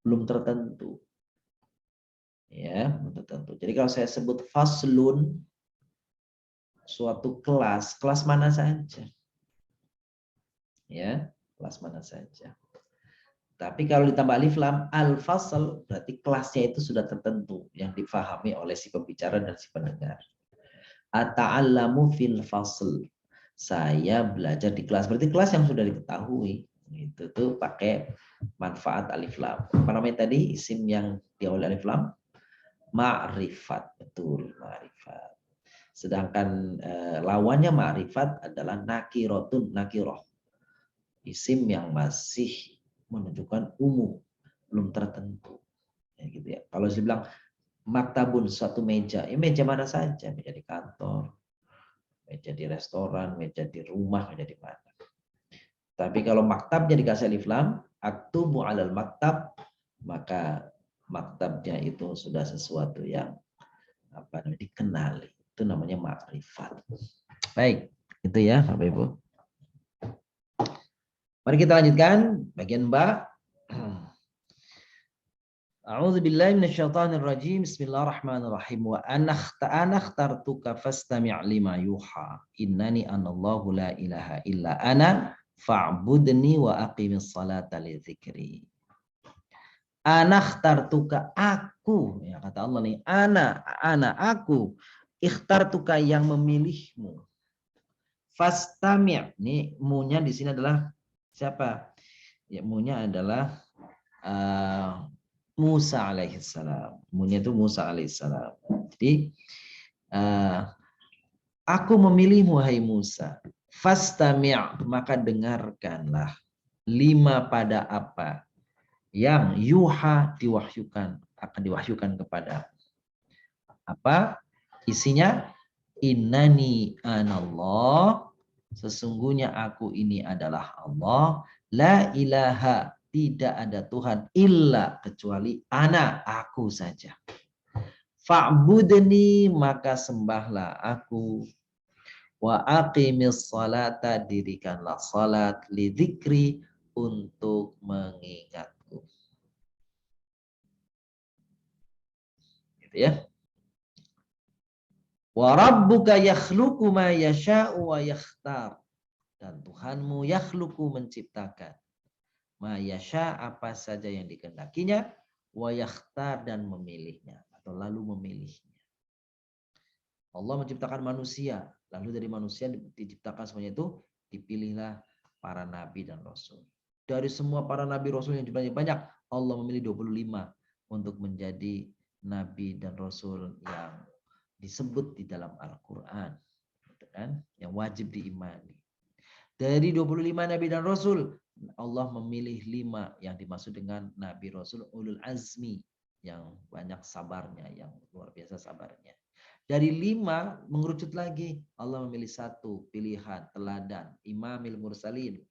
S1: belum tertentu. Ya, belum tertentu. Jadi kalau saya sebut faslun, suatu kelas, kelas mana saja. Ya, kelas mana saja. Tapi kalau ditambah alif lam al-fasl berarti kelasnya itu sudah tertentu yang difahami oleh si pembicara dan si pendengar. Ata'allamu fil fasl. Saya belajar di kelas. Berarti kelas yang sudah diketahui. Itu tuh pakai manfaat alif lam. Apa namanya tadi isim yang diawali alif lam? Ma'rifat. Betul, ma'rifat. Sedangkan lawannya ma'rifat adalah nakirotun, nakiroh. Isim yang masih menunjukkan umum, belum tertentu. Ya, gitu ya. Kalau saya bilang maktabun, suatu meja, ya meja mana saja, meja di kantor, meja di restoran, meja di rumah, meja di mana. Tapi kalau maktabnya dikasih alif lam, aktubu alal maktab, maka maktabnya itu sudah sesuatu yang apa namanya dikenali. Itu namanya makrifat. Baik, itu ya Bapak Ibu. Mari kita lanjutkan bagian Mbak. A'udzu billahi minasyaitonir rajim. Bismillahirrahmanirrahim. Wa ana akhtartuka fastami' lima yuha. Innani anallahu la ilaha illa ana fa'budni wa aqimis salata li dzikri. Ana akhtartuka, aku, ya kata Allah nih, aku ikhtartuka yang memilihmu. Fastami', nih mu-nya di sini adalah siapa? Ya, mu-nya adalah Musa alaihissalam. Mu-nya itu Musa alaihissalam. Jadi aku memilihmu hai Musa. Fastami', maka dengarkanlah. Lima pada apa yang yuha diwahyukan, akan diwahyukan kepada apa isinya? Innani anallah, sesungguhnya aku ini adalah Allah, la ilaha, tidak ada Tuhan illa kecuali ana, aku saja. Fa'budni, maka sembahlah aku. Wa aqimis salata, dirikanlah salat, lidzikri, untuk mengingatku. Gitu ya. Wa rabbuka yakhluqu ma yasha'u wa yakhtar. Dan Tuhanmu yakhluqu, menciptakan, ma yasha, apa saja yang dikehendakinya, wa yakhtar, dan memilihnya atau lalu memilihnya. Allah menciptakan manusia, lalu dari manusia diciptakan semuanya itu, dipilihlah para nabi dan rasul. Dari semua para nabi rasul yang jumlahnya banyak, Allah memilih 25 untuk menjadi nabi dan rasul yang disebut di dalam Al-Quran, gitu kan, yang wajib diimani. Dari 25 nabi dan rasul, Allah memilih 5 yang dimaksud dengan nabi rasul ulul azmi, yang banyak sabarnya, yang luar biasa sabarnya. Dari 5 mengerucut lagi, Allah memilih 1 pilihan teladan, imamil mursalin,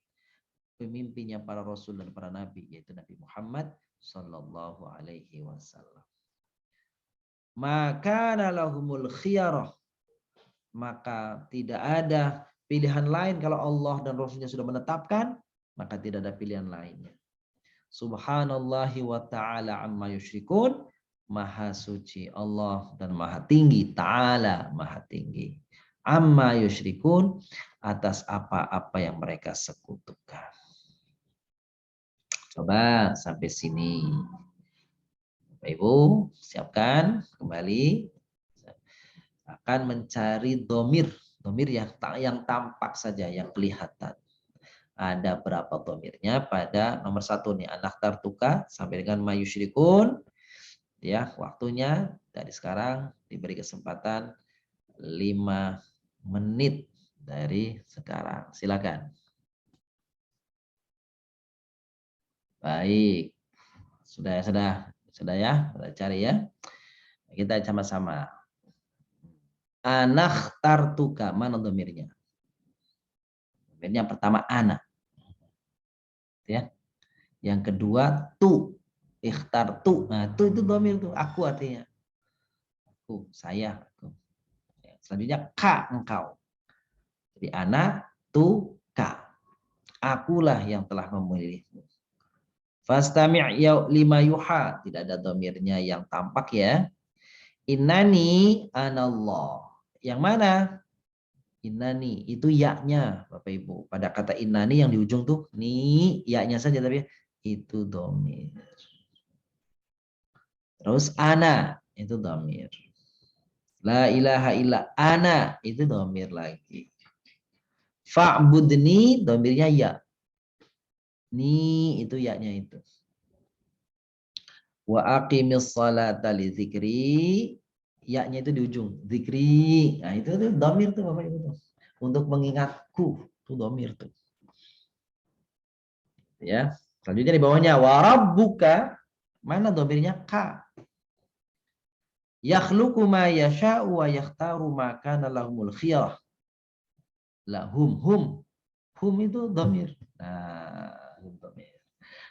S1: pemimpinnya para rasul dan para nabi, yaitu Nabi Muhammad sallallahu alaihi wasallam. Maka lahumul khiyarah, maka tidak ada pilihan lain. Kalau Allah dan Rasulnya sudah menetapkan, maka tidak ada pilihan lainnya. Subhanallahi wa ta'ala amma yusyrikun, maha suci Allah dan maha tinggi, ta'ala maha tinggi, amma yusyrikun, atas apa-apa yang mereka sekutukan. Coba sampai sini. Bapak Ibu, siapkan kembali. Akan mencari domir. Domir yang tampak saja, yang kelihatan. Ada berapa domirnya pada nomor 1 nih. Anak tartuka sampai dengan mayusyrikun. Ya, waktunya dari sekarang diberi kesempatan 5 menit dari sekarang. Silakan. Baik. Sudah ya, sudah cari ya. Kita sama-sama. Anak tartuka, mana domirnya? Domirnya pertama anak. Ya. Yang kedua tu, ikhtar tu. Nah, tu itu domir tuh, aku artinya. Aku, saya, aku. Selanjutnya ka, engkau. Jadi anak, tu, ka. Akulah yang telah memilihmu. Fastami' lima yuha, tidak ada domirnya yang tampak ya. Innani anallah. Yang mana? Innani, itu ya-nya Bapak Ibu. Pada kata innani yang di ujung tuh, ni ya-nya saja, tapi itu domir. Terus ana, itu domir. La ilaha illa ana, itu domir lagi. Fa'budni, domirnya ya. Ni, itu ya-nya itu. Wa aqimis salata li zikri, ya-nya itu di ujung. Zikri, nah itu tuh domir tuh Bapak Ibu tuh. Untuk mengingatku, itu domir tuh. Ya, selanjutnya di bawahnya wa rabbuka, mana domirnya? Ka. Yakhluqu ma yasha'u wa yakhtaru ma kana lahumul khiyarah. Hum itu domir. Nah, domir.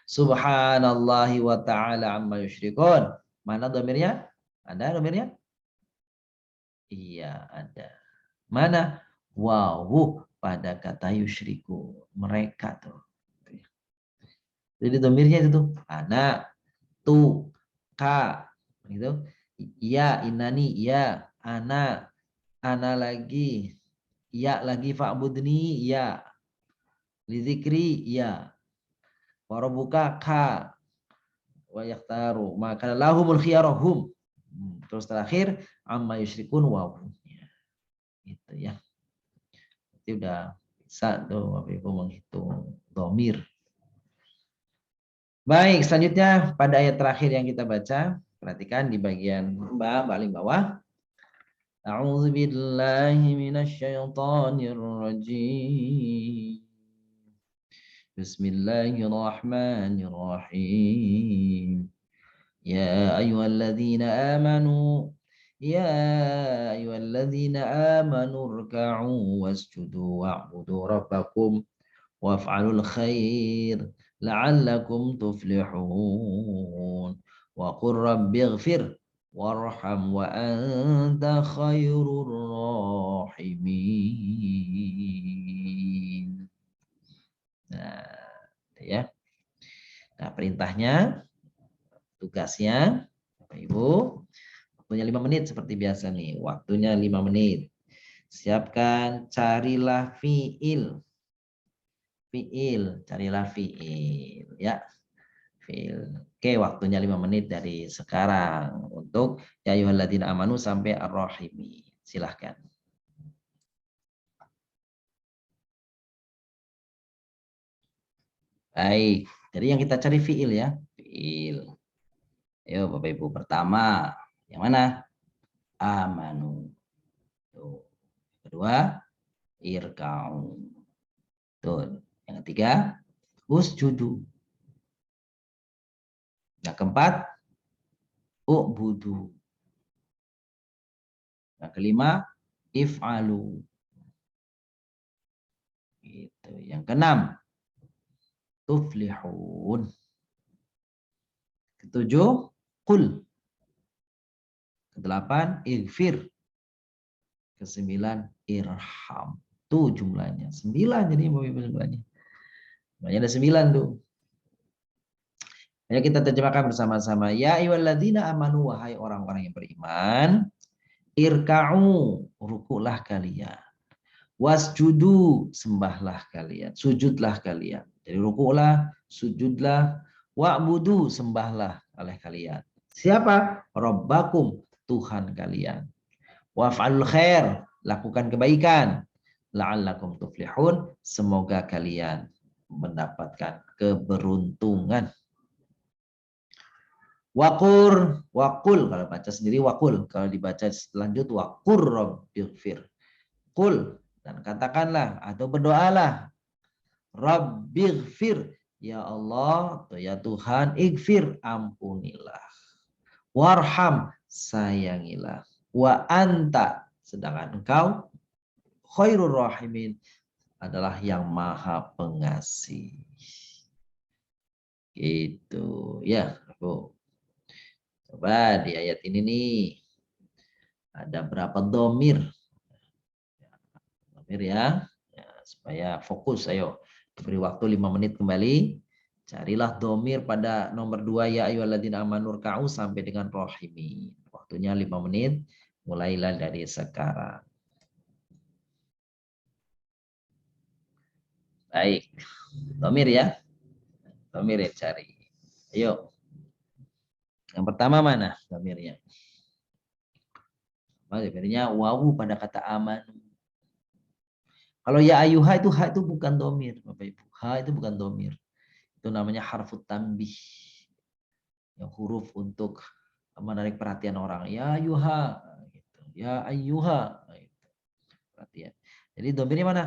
S1: Subhanallahi wa ta'ala amma yusyrikun. Mana domirnya? Ada domirnya? Iya, ada. Mana? Wawu pada kata yusyriku. Mereka tuh. Jadi domirnya itu tuh. Anak, tu, ka. Gitu. Iya, inani, iya. Anak, ana lagi. Ya lagi fa'budni, ya. Lizikri, ya. Warabuka, ka. Wa yakhtaru maka lahumul khiyarahum. Terus terakhir amma yusyrikun wa itu ya. Itu udah bisa tuh Bapak Ibu menghitung domir. Baik, selanjutnya pada ayat terakhir yang kita baca, perhatikan di bagian paling bawah. A'udzu billahi minasyaitonir rajim. Bismillahirrahmanirrahim. Ya ayyuhalladzina amanu ruk'u wasjudu wa'budu rabbakum waf'alul khair la'allakum tuflihun wa qur rabbighfir warham wa anta khairur rahimin. Nah, ya. Nah, perintahnya, tugasnya, Bapak Ibu, waktunya 5 menit seperti biasa nih. Waktunya 5 menit. Siapkan, carilah fiil. Fiil, carilah fiil. Ya, fiil. Oke, waktunya 5 menit dari sekarang. Untuk ya ayyuhalladzina amanu sampai ar-rahimi. Silahkan. Baik, jadi yang kita cari fiil ya. Fiil. Ayo Bapak Ibu, pertama. Yang mana? Amanu. Tuh. Kedua, irka'u. Tuh. Yang ketiga, usjudu. Yang keempat, u'budu. Yang kelima, if'alu. Gitu. Yang keenam, tuflihun. Ketujuh, qul. Kedelapan, ighfir. Kesembilan, irham. Tuh jumlahnya. 9 jadi jumlahnya. Jumlahnya ada 9 tuh. Ayo kita terjemahkan bersama-sama. Ya ayyuhalladzina amanu, wahai orang-orang yang beriman, irka'u, rukuklah kalian. Wasjudu, sembahlah kalian. Sujudlah kalian. Jadi rukuklah, sujudlah, wa'budu, sembahlah oleh kalian. Siapa? Rabbakum, Tuhan kalian. Waf'alul khair, lakukan kebaikan. La'allakum tuflihun, semoga kalian mendapatkan keberuntungan. Wakur, wakul, kalau baca sendiri wakul, kalau dibaca lanjut wakur rabbighfir. Kul, dan katakanlah atau berdoalah, rabbighfir, ya Allah atau ya Tuhan, ighfir, ampunilah. Warham, sayangilah. Wa anta, sedangkan engkau, khairur rahimin, adalah yang maha pengasih. Gitu ya, Bu. Coba di ayat ini nih, ada berapa domir? Domir ya, supaya fokus. Ayo, beri waktu 5 menit kembali. Carilah domir pada nomor 2, ya ayyuhalladzina amanu rka'u sampai dengan rohimi. Waktunya 5 menit, mulailah dari sekarang. Baik, domir ya. Domir ya cari. Ayo. Yang pertama mana domirnya? Domirnya wawu pada kata amanu. Kalau ya ayuha itu ha itu bukan domir, Bapak Ibu. Ha itu bukan domir. Itu namanya harfut tambih. Yang huruf untuk menarik perhatian orang. Ya ayuha. Gitu. Ya ayuha. Gitu. Perhatian. Jadi domirnya mana?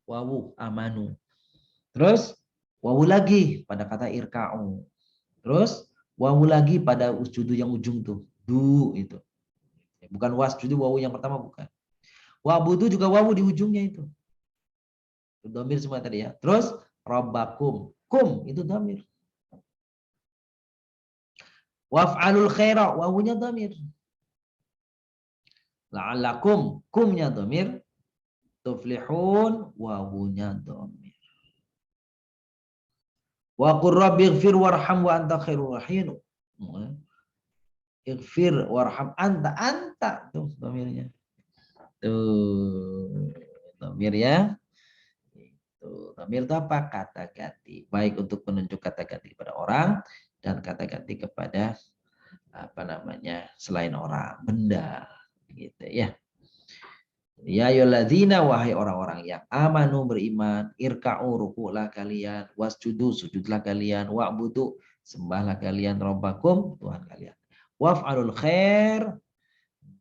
S1: Wawu amanu. Terus wawu lagi pada kata irka'u. Terus wawu lagi pada usjudu yang ujung tuh. Du itu. Bukan wasjudu wawu yang pertama bukan. Wabudu juga wawu di ujungnya itu. Domir semua tadi ya. Terus rabbakum. Kum itu domir. Waf'alul khaira wawunya domir. La'allakum kumnya domir. Tuflihun wawunya domir. Wa qur rabbighfir warham wa anta khairur rahim. Ighfir warham anta tuh domirnya. Tuh domir ya. Tuh, domir itu apa? Kata ganti. Baik untuk menunjuk kata ganti kepada orang dan kata ganti kepada apa namanya selain orang, benda, gitu ya. Ya ayyuhalladzina, wahai orang-orang yang amanu beriman, irka'u, rukuklah kalian, wasjudu, sujudlah kalian, wa'budu, sembahlah kalian, rabbakum, Tuhan kalian. Waf'alul khair,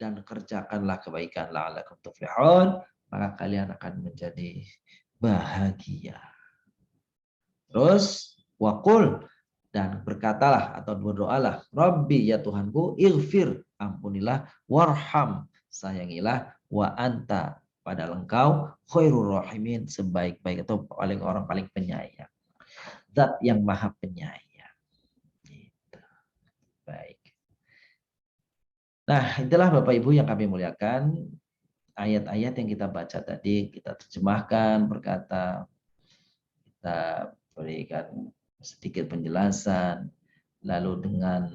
S1: dan kerjakanlah kebaikan, la'allakum tuflihun, maka kalian akan menjadi bahagia. Terus waqul, dan berkatalah atau berdoalah, Rabbi ya Tuhanku, ighfir, ampunilah, warham, sayangilah, wa anta, padahal engkau khairur rahimin, sebaik-baik atau orang paling penyayang. Zat yang maha penyayang. Gitu. Baik. Nah, itulah Bapak Ibu yang kami muliakan, ayat-ayat yang kita baca tadi, kita terjemahkan berkata, kita berikan sedikit penjelasan, lalu dengan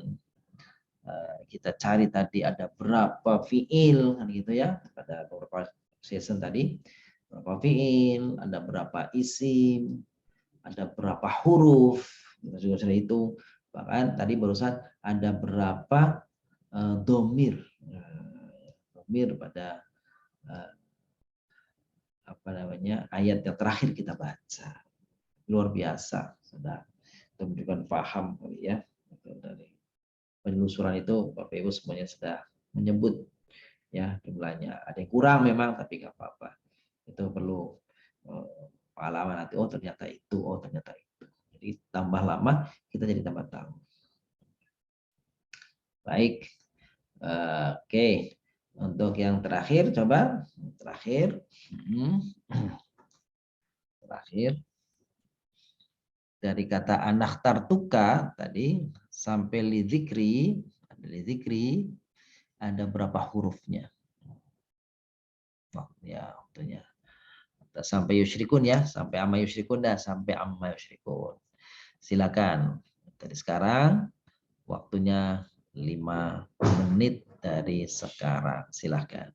S1: kita cari tadi ada berapa fiil kan gitu ya, pada beberapa session tadi, berapa fiil, ada berapa isim, ada berapa huruf, kita juga sudah itu. Bahkan tadi barusan ada berapa domir, domir pada apa namanya ayat yang terakhir kita baca. Luar biasa, sudah menunjukkan paham kali ya dari penelusuran itu. Bapak Ibu semuanya sudah menyebut ya jumlahnya. Ada yang kurang memang, tapi nggak apa-apa. Itu perlu pengalaman nanti. Oh ternyata itu, oh ternyata itu. Jadi tambah lama kita jadi tambah tahu. Baik, oke. Untuk yang terakhir coba terakhir. Terakhir dari kata anak tartuka tadi sampai lidzikri ada berapa hurufnya? Oh, ya, waktunya. Sampai yusyrikun ya, sampai amma yusyrikun dah, sampai amma yusyrikun. Silakan. Dari sekarang waktunya 5 menit dari sekarang. Silakan.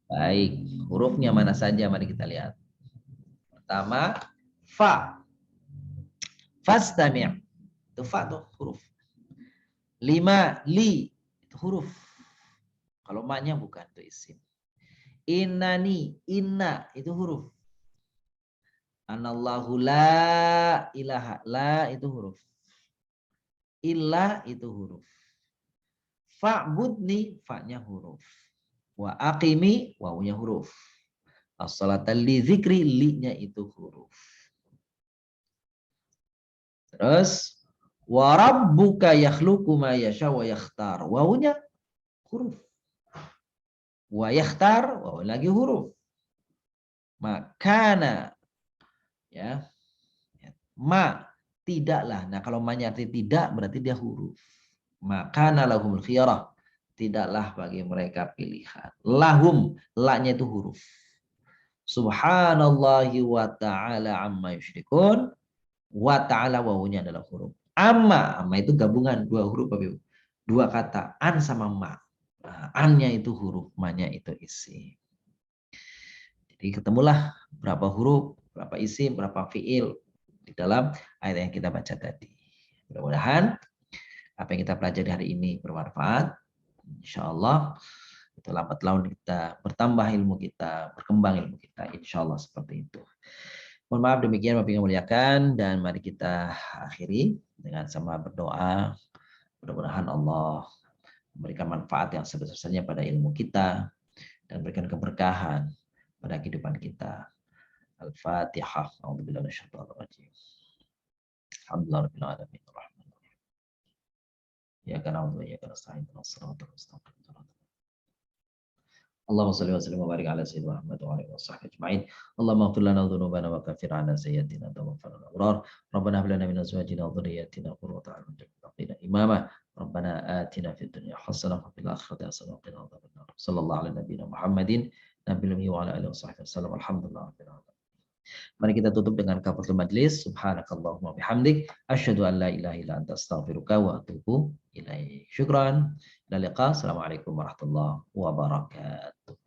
S1: Baik, hurufnya mana saja mari kita lihat. Pertama, fa. Fastami'. Itu fa tuh huruf. 5, li. Itu huruf. Kalau maknya bukan, itu isim. Innani, inna. Itu huruf. Anallahu la ilaha. La itu huruf. Illa itu huruf. Fa'budni, fa-nya huruf. Wa aqimi, wawunya huruf. As-salata li zikri, li-nya itu huruf. Terus wa rabbuka yakhluqu ma yasha wa yakhtar. Wawunya huruf. Wa yakhtar, wawu lagi huruf. Makana ya. Ma tidaklah. Nah, kalau ma-nya arti tidak berarti dia huruf. Makana lahumul khiyarah. Tidaklah bagi mereka pilihan. Lahum, la-nya itu huruf. Subhanallahi wa ta'ala amma yusyrikun. Wa ta'ala wawunya adalah huruf. Amma itu gabungan dua huruf, dua kata, an sama ma. Nah, an-nya itu huruf, ma-nya itu isim. Jadi ketemulah berapa huruf, berapa isim, berapa fiil di dalam ayat yang kita baca tadi. Mudah-mudahan apa yang kita pelajari hari ini bermanfaat. Insya Allah itu lambat laun kita bertambah ilmu kita, berkembang ilmu kita. Insya Allah seperti itu. Mohon maaf demikian Bapak yang muliakan, dan mari kita akhiri dengan sama berdoa. Mudah-mudahan Allah memberikan manfaat yang sebesar-besarnya pada ilmu kita dan berikan keberkahan pada kehidupan kita. Al-Fatihah. A'udzubillahi minasyaitonir rajim. Alhamdulillahirabbil alamin. Ya kana wa ya kana sa'in shiratal mustaqim. Allahumma shalli wa sallim wa barik ala sayyidina Muhammad wa alihi washabbihi ajma'in. Allahumma ighfir lana dhunubana wa kaffir 'anna sayyi'atina wa tawaffana ma'al abrar. Rabbana hab lana min azwajina wa dhurriyyatina qurrata a'yun waj'alna imama. Rabbana atina fid dunya hasanah wa fil akhirati hasanah wa qina adzabannar. Sallallahu ala nabiyyina Muhammadin nabiyil ummi wa ala alihi washabbihi wasallam. Alhamdulillahirabbil alamin. Mari kita tutup dengan kafaratul majlis. Subhanakallahumma bihamdik asyhadu an la ilaha illa anta astaghfiruka wa atubu ilaik. Syukran. Ila liqa. Assalamualaikum warahmatullahi wabarakatuh.